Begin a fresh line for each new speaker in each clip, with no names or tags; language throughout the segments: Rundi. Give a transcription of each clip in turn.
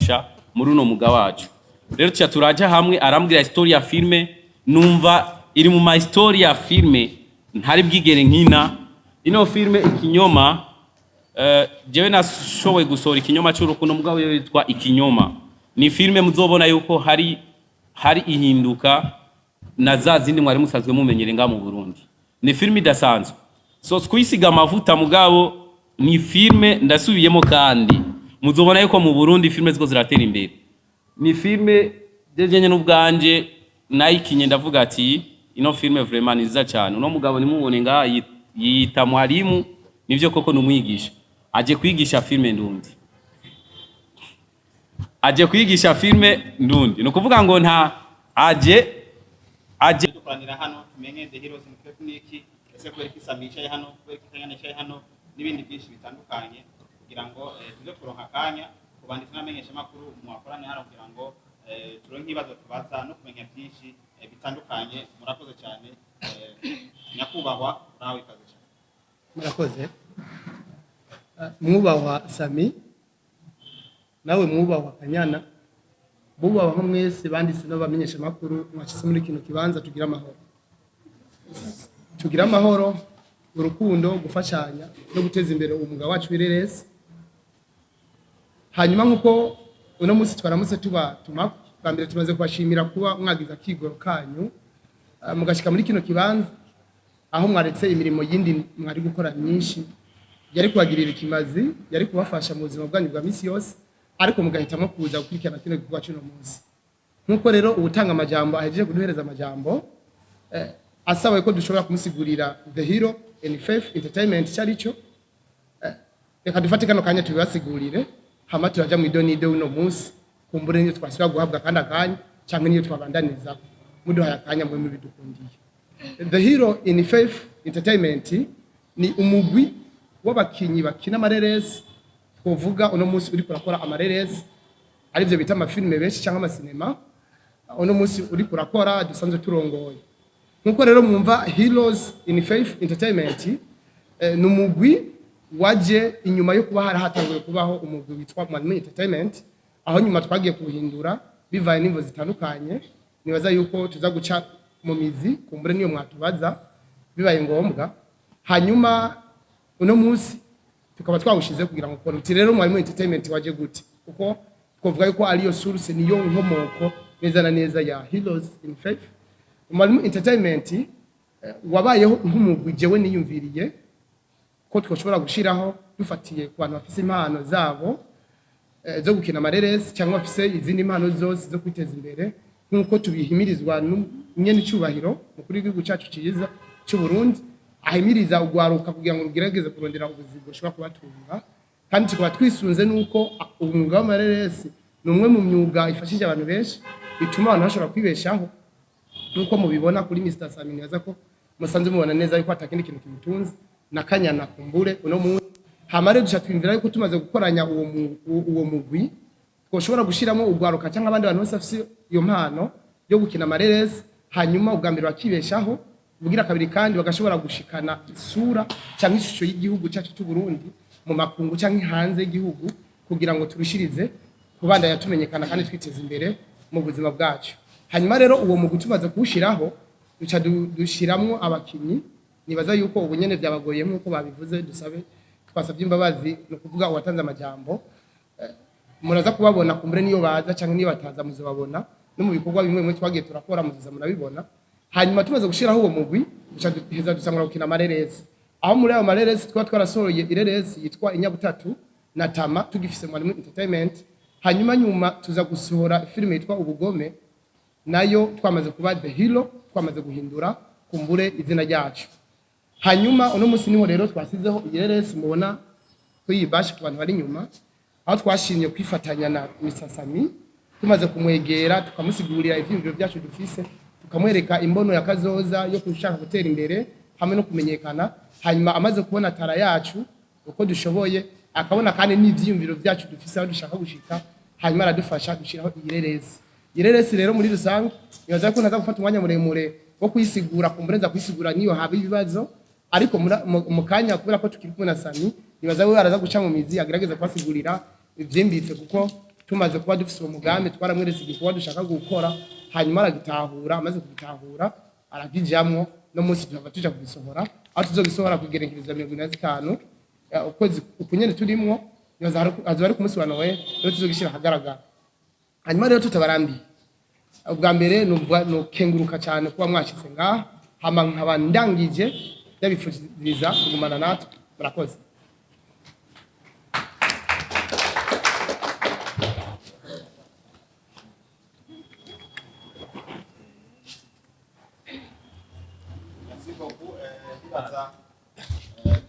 kudufasha muri uno muga wacu. Rero tuca turaja hamwe arambwira story ya filme numva iri mu ma story ya filme ntari bwigere nkina. Ino filme Ikinyoma jewe nashoboye gusora Ikinyoma cy'urukundo mugabo yitwa Ikinyoma. Ni filme muzobona yuko hari ihinduka na za zindi mwari musanzwe mumenyere nga mu Burundi. Ni filme idasanzwe. So twisiga amavuta mugabo ni filme ndasubiyemo kandi muzobona yuko mu Burundi filme ziko ziratera imbere. Ni filme jejenye n'ubwanje nayikinye ndavuga ati ino filme vraiment niza cyane. Uno mugabo nimubone nga yita mwarimu nivyo koko numwigisha. Aje kwigisha filme ndundi. Aje kwigisha filme ndundi. Nukuvuga ngo nta aje
dukoranira hano tumenye the heroes in technique ese kweri kisamisha hano kweri kitanganisha hano n'ibindi byinshi bitandukanye kugira ngo tuze kuronka kanya kubandika n'amenyesha makuru mu akorane hano kugira ngo turonke ibibazo tubaza no kumenya byinshi bitandukanye. Murakoze cyane nyakubahwa nawe ikaze cyane.
Murakoze mwubahwa Sammy nawe mwubahwa Kanyana bubahwa mwese banditse no bamenyesha makuru mwashyize muri kino kibanza tugira amahoro urukundo gufashanya no guteza imbere umwuga wacu w'ireresi. Hanyuma nkuko uno munsi twaramutse tubatuma bwa mbere tumaze kubashimira kuba mwagiza kigoro kanyu mugashika muri kino kibanza aho mwaretse imirimo yindi mwari gukora myinshi yari kubagirira ikimazi yari kubafasha mu buzima bwanyu bwa misi yose ariko mugahitamo kuza gukurikirana kino gikorwa cy'uno munsi. Nkuko rero ubutanga amajambo ahejeje kuduhereza amajambo asaba ko dushobora kumusigurira the hero in faith entertainment cyarico reka dufate kano kanya tubibasigurire hama turaja mu idonido uno munsi kumbure niyo twasubira guhabwa kandi akanya cyangwa niyo twabandaniza muduhaye akanya mu bidukundiye. The hero in faith entertainment ni umugwi w'abakinyi bakina amareresi twovuga uno munsi uri kurakora amareresi arivyo bita amafilme benshi cyangwa amasinema uno munsi uri kurakora dusanzwe turongoye. Nkuko rero mwumva Heroes in Faith Entertainment ni umugwi waje inyuma yo kuba hatanguye kubaho umugwi witwa Mwalimu Entertainment aho nyuma twagiye kuhindura bivaye n'imvo zitandukanye. Nibaza yuko tuza guca mu mizi kumbure niyo mwatubaza bibaye ngombwa. Hanyuma uno munsi tukaba twawushize kugira ngo uti rero Mwalimu Entertainment waje gute kuko twovuga yuko ariyo source niyo nkomoko neza na neza ya Heroes in Faith. Mwalimu Entertainment wabayeho nk'umugwi jewe niyumviriye ko twoshobora gushiraho dufatiye ku bantu bafise impano zabo zo gukina amareresi cyangwa bafise izindi impano zose zo kwiteza imbere nkuko tubihimirizwa n'nyene cyubahiro mukuru w'igihugu cyacu cyiza cy'u Burundi ahimiriza ugwaruka kugira ngo rugerageze kurondera ubuzima bushobora kubatunga kandi tukaba twisunze nuko umwuga w'amareresi ni umwe mu myuga ifashije abantu benshi bituma abantu bashobora kwibeshaho nuko mubibona kuri Mr. Sammy neza ko musanze mubona neza yuko atakindi kintu kimutunze na Kanyana kumbure uno munsi hamare dusha twimvira yuko tumaze gukoranya uwo mugwi twoshobora gushiramo ugwaruka cyangwa abandi bantu bose afise iyo mpano yo gukina amareresi hanyuma ubwambere bakibeshaho bugira kabiri kandi bagashobora gushikana isura cyangwa ishusho y'igihugu cyacu cy'u Burundi mu makungu cyangwa hanze y'igihugu kugira ngo turushirize kubanda yatumenyekana kandi twiteze imbere mu buzima bwacu. Hanyuma rero uwo mugwi tumaze kuwushiraho duca dushiramwo abakinyi. Nibaza yuko ubu nyene byabagoye nkuko babivuze dusabe twasabye imbabazi no kuvuga uwatanze amajambo muraza kubabona kumbure niyo baza cyangwa niyo bataza muzobabona no mu bikorwa bimwe twagiye turakora muziza murabibona. Hanyuma tumaze gushiraho uwo mugwi duca duheza dusangura gukina amareresi aho muri ayo mareresi twarasohoye ireresi yitwa Inyabutatu na Tama tugifise Mwalimu Entertainment. Hanyuma nyuma tuza gusohora filime yitwa Ubugome nayo twamaze kuba the hero twamaze guhindura kumbure izina ryacu. Hanyuma uno munsi niho rero twasizeho ireresi mubona kuyibasha ku bantu bari nyuma aho twashimye kwifatanya na Mr. Sammy tumaze kumwegera tukamusigurira ivyumviro byacu dufise tukamwereka imbono ya kazoza yo kushaka gutera imbere hamwe no kumenyekana. Hanyuma amaze kubona tara yacu uko dushoboye akabona kandi n'ivyumviro byacu dufise aho dushaka gushika hanyuma aradufasha gushiraho ireresi. Ireresi rero muri rusange nibaza ko naza gufata umwanya muremure wo kwisigura kumburenza kwisigura niyo haba ibibazo ariko mu kanya kubera ko tukiri kumwe na Sammy nibaza we araza guca mu mizi agerageza kwasigurira ivyimbitse kuko tumaze kuba dufise umugambi twaramweretse igikorwa dushaka gukora hanyuma aragitahura amaze kugitahura aragijamwo no munsi tuva tuja kugisohora aho tuzogisohora kugerekereza 25 ukwezi ukunyene turimwo azo bari ku munsi wa Noel rero tuzogishira hagaragara hanyuma rero tutabarambiye ubwa mbere no kenguruka cyane kuba mwashitse ngaha hama nkaba ndangije yabifuriza kugumana natwe murakoze.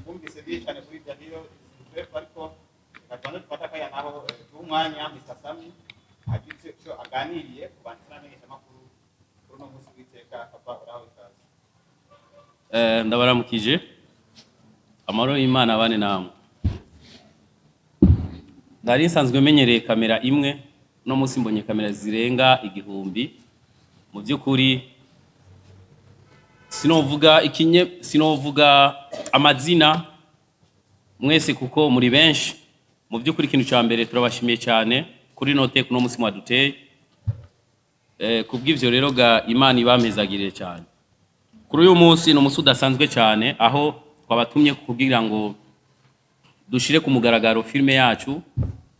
Bumvise byinshi cyane kuri ibyo rero ariko gatondo twataka ya naho umwanya Mr. Sammy agitse cyo aganiriye ku bantu n'amenyesha makuru kuri no munsi witeka papa uraho ikaze.
Ndabaramukije amaro y'Imana bane namwe. Ndari nsanzwe menyereye kamera imwe no munsi mbonye kamera zirenga 1000 mu byukuri sinovuga amazina mwese kuko muri benshi mu byukuri ikintu cya mbere turabashimiye cyane kuri note kuno munsi mwaduteye kubw'ivyo rero ga Imana ibampezagirire cyane kuri uyu munsi no musi udasanzwe cyane aho twabatumye kugira ngo dushire ku mugaragaro filme yacu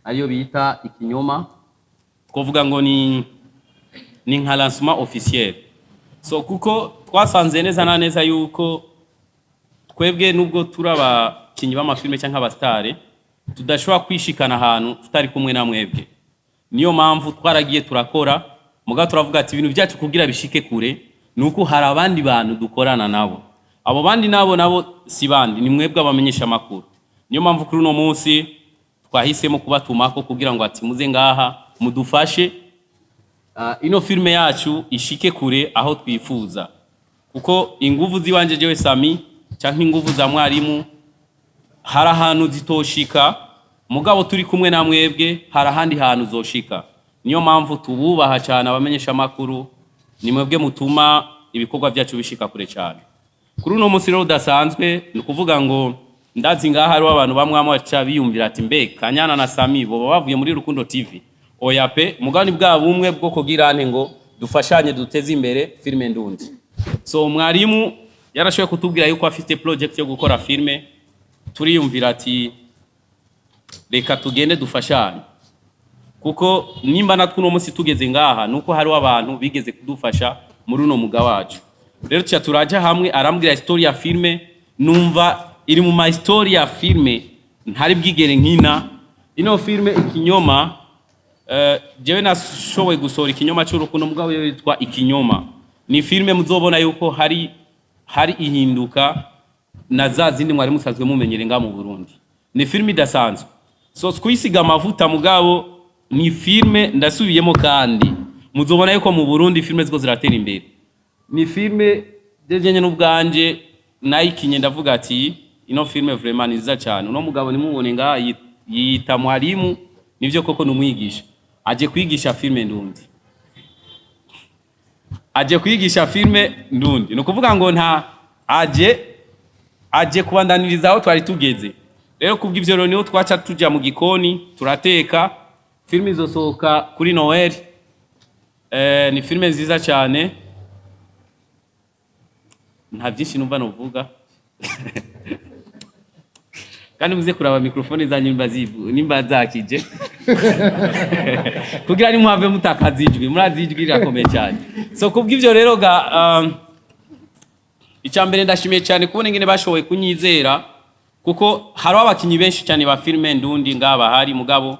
ariyo bita ikinyoma twovuga ngo ni nka lancement officiel so kuko twasanze neza na neza yuko twebwe nubwo turabakinyi b'amafilme cyangwa abastare tudashobora kwishikana ahantu tutari kumwe na mwebwe niyo mpamvu twaragiye turakora muga turavuga ati ibintu byacu kugira bishike kure nuko hari abandi bantu dukorana nabo abo bandi nabo si bandi ni mwebwe abamenyesha makuru niyo mpamvu kuri uno munsi twahisemo kubatumako kugira ngo ati muze ngaha mudufashe ino filme yacu ishike kure aho twifuza kuko inguvu ziwanje jewe Sammy cyangwa inguvu za mwarimu hari ahantu zitoshika mugabo turi kumwe na mwebwe hari ahandi hantu zoshika niyo mpamvu tububaha cyane abamenyesha makuru ni mwebwe mutuma ibikorwa byacu bishika kure cyane kuri uno munsi rero udasanzwe ni kuvuga ngo ndazi ngaha hari abantu bamwe baca biyumvira ati mbe Kanyana na Sammy bo bavuye muri Rukundo TV oya pe mugani bwa bumwe bwo kugirane ngo dufashanye duteze imbere filme ndundi so mwarimu yarashoye kutubwira yuko afite project yo gukora filme turiyumvira ati reka tugende dufashanye kuko nimba natwe no munsi tugeze ngaha nuko hari abantu bigeze kudufasha muri uno muga wacu rero cya turaja hamwe arambwira story ya filme numva iri mu my story ya filme ntari bwigere nkina ino filme ikinyoma jewe nashoboye gusohora ikinyoma cy'urukundo mugabo yitwa ikinyoma ni filme muzobona yuko hari ihinduka na za zindi mwari musanzwe mumenyere nga mu Burundi ni filme idasanzwe so twisiga amavuta mugabo ni filme ndasubiyemo kandi muzobona yuko mu Burundi filme ziko ziratera imbere ni filme jejenye n'ubwanje nayikinye ndavuga ati ino filme vraiment niza cyane uno mugabo nimubone nga yita mwarimu nivyo koko numwigisha aje kwigisha filme ndundi no kuvuga ngo nta aje kubandaniriza aho twari tugeze rero kubw'ivyo rero niho twaca tuja mu gikoni turateka filme izosohoka kuri Noel ni filme nziza cyane nta byinshi numva novuga kandi muze kuraba mikrofone zanyu nimba zakije kugira ni muhave mutakazijwi murazijwi rakomeye cyane so kubw'ivyo rero ga icambere ndashimiye cyane kubona ingene bashoboye kunyizera kuko hari abakinyi benshi cyane ba filme ndundi ngaba hari mugabo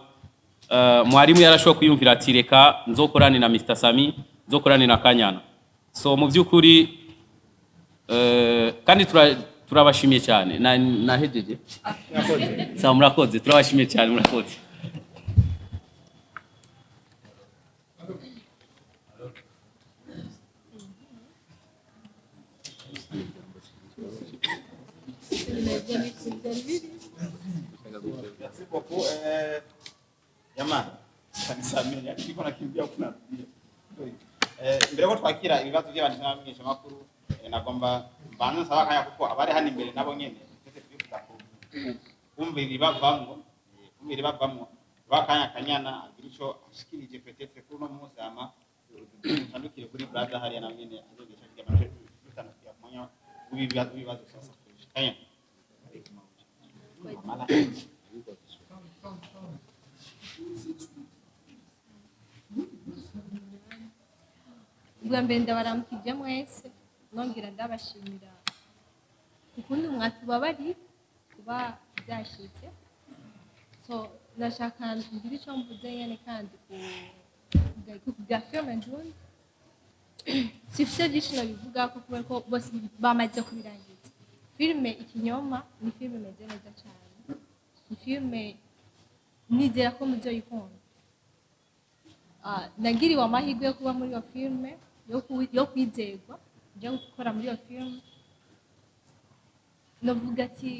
mwarimu yarashoboye kuyumvira ati reka nzokorane na Mr. Sammy nzokorane na Kanyana so mu byukuri kandi turabashimiye cyane nahejeje sa murakoze turabashimiye cyane murakoze
Merci beaucoup Yaman Sammy ariko nakimbia kuna mbere ko twakira ibibazo by'abandi n'abamenyesha makuru nagomba bantu saba kanya kuko abari hano imbere nabo nyene twese twifuza kumvira ibavamwo bakanya Kanyana agira ico ashikirije peut-être kuri uno munsi ama utandukire kuri brother hariya na nyene azogesha kugira amaje dutandukira ku mwanya w'ibibazo sasa kanya
ubwa mbere ndabaramukije mwese nongera ndabashimira ukuntu mwatubabari kuba byashitse so nashaka ngira icyo mvuze nyene kandi ku bwa filime ndundi sifise byinshi nabivuga ko kubera ko bose bamaze kubirangiza filime ikinyoma ni filime imeze neza cyane ni filime nizera ko muzoyikunda nagiriwe amahirwe yo kuba muri iyo filime yo kwizerwa njya gukora muri iyo filime novuga ati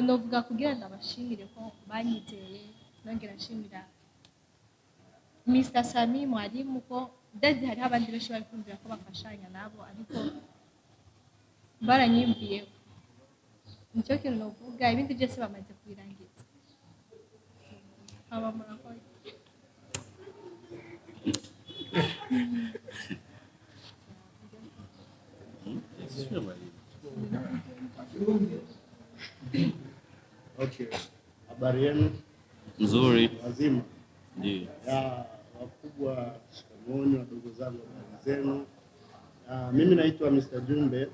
novuga kugira ndabashimire ko banyizeye nongera nshimira Mr. Sammy mwarimu ko ndazi hariho abandi benshi bari kumvira ko bafashanya nabo ariko baranyimviye nicyo kintu novuga ibindi byose bamaze kubirangiza aba murakoze
Okay. Habari yenu?
Nzuri.
Wazima?
Ndio.
Ya wakubwa, shikamoni, wadogo zangu, habari zenu? Mimi naitwa Mr. Jumbe.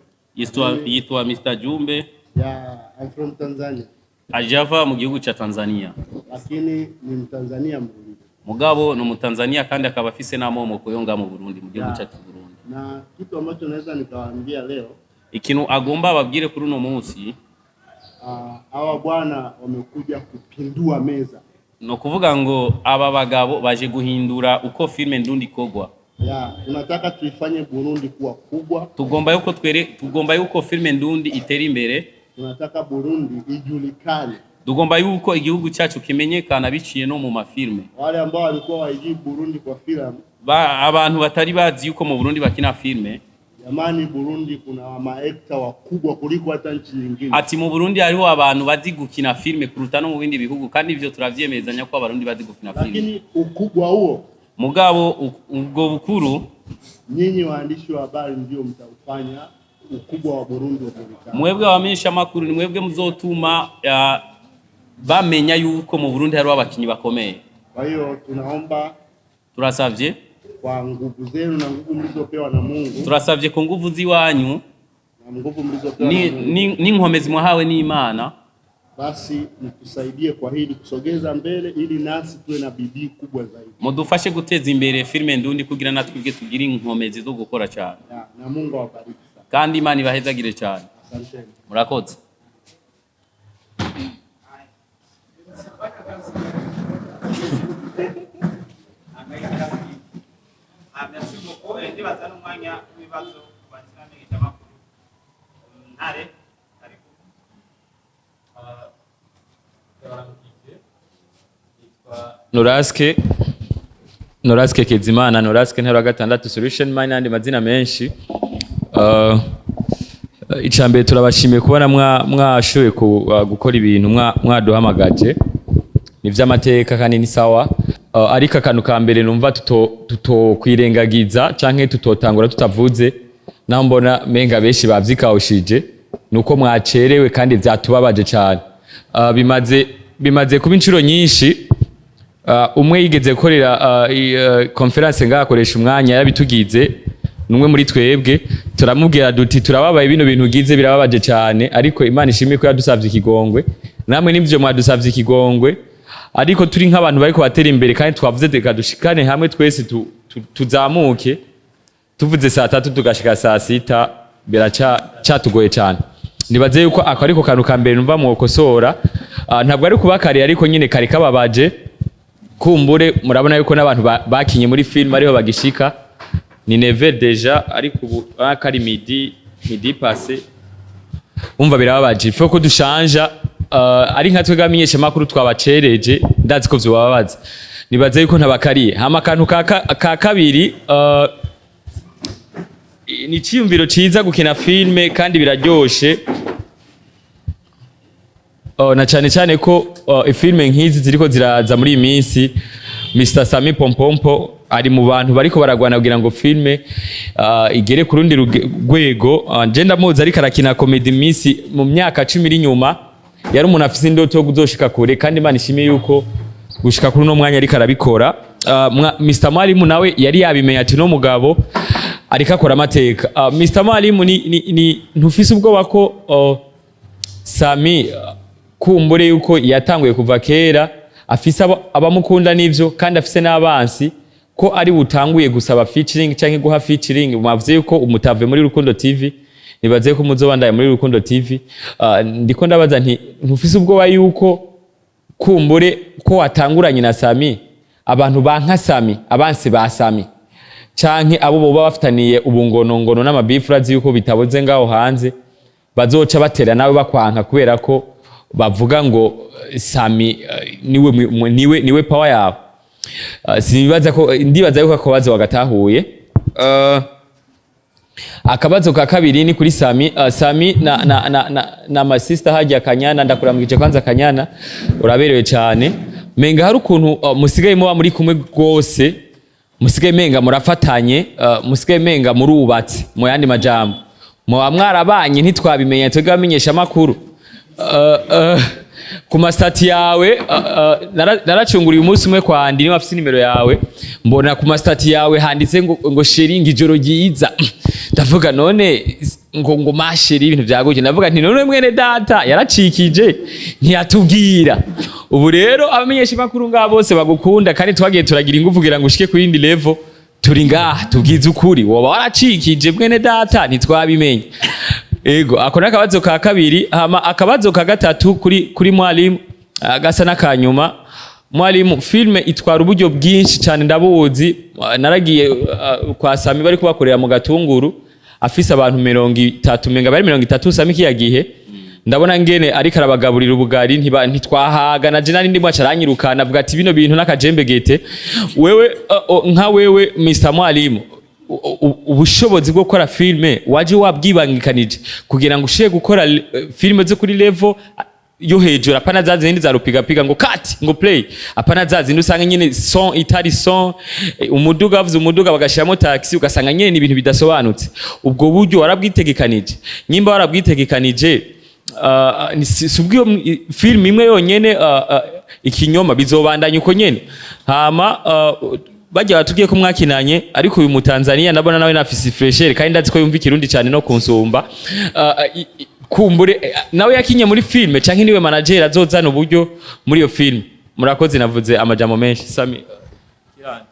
Yitwa Mr. Jumbe.
Ya, I'm from Tanzania.
Ajava mu gihugu cha Tanzania.
Lakini ni Mtanzania Mburundi.
Mugabo ni Umutanzania kandi akaba afise n'amomoko yonga mu Burundi mu gihugu cha Burundi.
Na kitu ambacho naweza nikawaambia leo,
ikintu agomba ababwire kuri uno munsi,
hawa bwana wamekuja kupindua meza.
No kuvuga ngo aba bagabo baje guhindura uko filme ndundi kogwa.
Ya, tunataka tuifanye Burundi kuwa kubwa.
Tugomba yuko filme ndundi itera imbere.
Tunataka Burundi ijulikane.
Tugomba yuko igihugu cyacu kimenyekana biciye no mu mafilme.
Wale ambao walikuwa waiji Burundi kwa filamu,
abantu batari bazi yuko mu Burundi bakina filme.
Jamani, Burundi kuna maekta wakubwa kuliko hata nchi nyingine.
Ati mu Burundi hariho abantu bazi gukina filme kuruta no mu bindi bihugu kandi ivyo turavyemezanya ko abarundi bazi gukina filme.
Lakini ukubwa huo,
mugabo ubwo bukuru,
nyinyi waandishi wa habari ndio mtaufanya ukubwa wa Burundi ujulikane.
Mwebwe abamenyesha makuru ni mwebwe muzotuma bamenya yuko mu Burundi hariho abakinyi bakomeye.
Kwa hiyo tunaomba,
turasavye
kwa nguvu zenu na nguvu mlizopewa na Mungu.
Turasavye ko nguvu ziwanyu
na nguvu mlizopewa na Mungu.
Ni nkomezi mwahawe n'Imana.
Basi mtusaidie kwa hili kusogeza mbele ili nasi tuwe na bidii kubwa zaidi.
Mudufashe guteza imbere filme ndundi kugira natwebwe tugire inkomezi zo gukora cyane.
Na Mungu awabariki sana.
Kandi Imana ibahezagire cyane.
Asante.
Murakoze.
Merci beaucoup. Ndibaza n'umwanya w'ibibazo kubanzira n'igita makuru. Ntare karibu.
Noraske Kezimana, Noraske ntero gatandatu solution mine n'andi mazina menshi. Icambere turabashimiye kubona mwashoye gukora ibintu mwaduhamagaje. Ni vy'amateka kandi ni sawa. Ariko akantu ka mbere numva tutokwirengagiza canke tutotangura tutavuze, naho mbona menga benshi bavyikawushije nuko mwacerewe kandi vyatubabaje cyane. Bimaze kuba incuro nyinshi. Umwe yigeze gukorera conference ngakoresha umwanya yabitugize numwe muri twebwe, turamubwira duti turababaye bino bintu ugize birababaje cyane, ariko Imana ishimye ko yadusavye ikigongwe, namwe nivyo mwadusavye ikigongwe. Ariko turi nk'abantu bariko batera imbere kandi twavuze reka dushikane hamwe twese tuzamuke, tuvuze saa 3 tugashika saa 6 biracatugoye cyane. Nibaze yuko ariko kantu ka mbere numva mwokosora, ntabwo ari kubakari ariko nyine kari kababaje. Kumbure murabona yuko n'abantu bakinye muri film ariho bagishika, ni neve deja ariko ubu akari midi passé, umva birababaje. Ifo ko dushanja ari nka twe gamenyesha makuru twabacereje, ndazi ko vyobabaza. Nibaze yuko ntabakariye. Hama kantu ka kabiri, ni ciyumviro ciza gukina filme kandi biraryoshe. na cyane cyane ko filme nk'izi ziriko ziraza muri iyi minsi. Mr Sammy Pompompo ari mu bantu bariko baragwana kugira ngo filme igere ku rundi rwego. Je ndamuzi ariko arakina comedy minsi mu myaka 10 iri nyuma, yari umuntu afise indoto yo kuzoshika kure, kandi Imana ishimiye yuko gushika kuri no mwanya ariko arabikora. Mr Mwalimu nawe yari yabimenye ati no mugabo ariko akora amateka. Mr Mwalimu ni ntufise ubwoba ko Sammy kumbure yuko yatanguye kuva kera, afise abamukunda n'ivyo kandi afise n'abansi, ko ari butanguye gusaba featuring canke guha featuring. Mwavuze yuko umutave muri Rukundo TV, nibaze ko muzobandaye muri Rukundo TV. Ndiko ndabaza nti ntufise ubwoba yuko kumbure ko watanguranye na Sammy abantu banka Sammy, abansi ba Sammy canke abo boba bafitaniye ubungonongono n'amabifurazi yuko bitaboze ngaho hanze bazoca batera nawe bakwanka kubera ko bavuga ngo Sammy niwe power yawe. Sibibaza ko ndibaza yuko akabazo wagatahuye. Akabazo ka kabiri ni kuri Sammy. Sammy na my sister hajya Kanyana, ndakuramwije kwanza Kanyana, uraberewe cyane. Menga hari ukuntu musigaye muba muri kumwe gose, musigaye menga murafatanye, musigaye menga murubatse mu yandi majambo, muba mwarabanye ntitwabimenya twebwe bamenyesha amakuru. Ku mastati yawe naracunguriye umunsi umwe kwandi, niba afite nimero yawe mbona ku mastati yawe handitse ngo sharing ijoro ryiza. Ndavuga none ngo masheri ibintu byagoje, ndavuga nti none mwene data yaracikije ntiyatubwira. Ubu rero abamenyesha makuru ngabo bose bagukunda kandi twagiye turagira ingufu kugira ngo ushike ku yindi level, turi ngaha tubwize ukuri, woba waracikije mwene data ntitwabimenye. Ego akona akabazo ka kabiri. Hama akabazo ka gatatu kuri Mwalimu gasa nakanyuma. Mwalimu, filme itwara uburyo bwinshi cyane ndabuzi. Naragiye kwa Sammy bari kubakorera mu Gatunguru, afise abantu 30, menga bari 30 Sammy kiyagihe. Ndabona ngene ariko arabagaburira ubugari ntitwahaga na je nari ndimo acaranyirukana avuga ati bino bintu nakajembe gete. Wewe nka wewe Mr Mwalimu, ubushobozi bwo gukora filme waje wabwibangikanije kugira ngo ushiye gukora filme zo kuri level yo hejuru, apana za zindi za rupiga ngo cut ngo play, apana za zindi usanga nyine son itari son, umuduga avuze umuduga bagashiramo taxi ugasanga nyine ibintu bidasobanutse. Ubwo buryo warabwitegekanije? Nyimba warabwitegekanije, subwiyo film imwe yonyene ikinyoma bizobandanya uko nyene. Hama bajya batugiye ko mwakinanye, ariko uyu Mutanzania ndabona nawe nafisi fresher kandi ndazi ko yumva ikirundi cyane no kunsumba. Kumbure nawe yakinye muri filme canke niwe manager azozana uburyo muri iyo film. Murakoze, navuze amajambo menshi. Sammy kirani.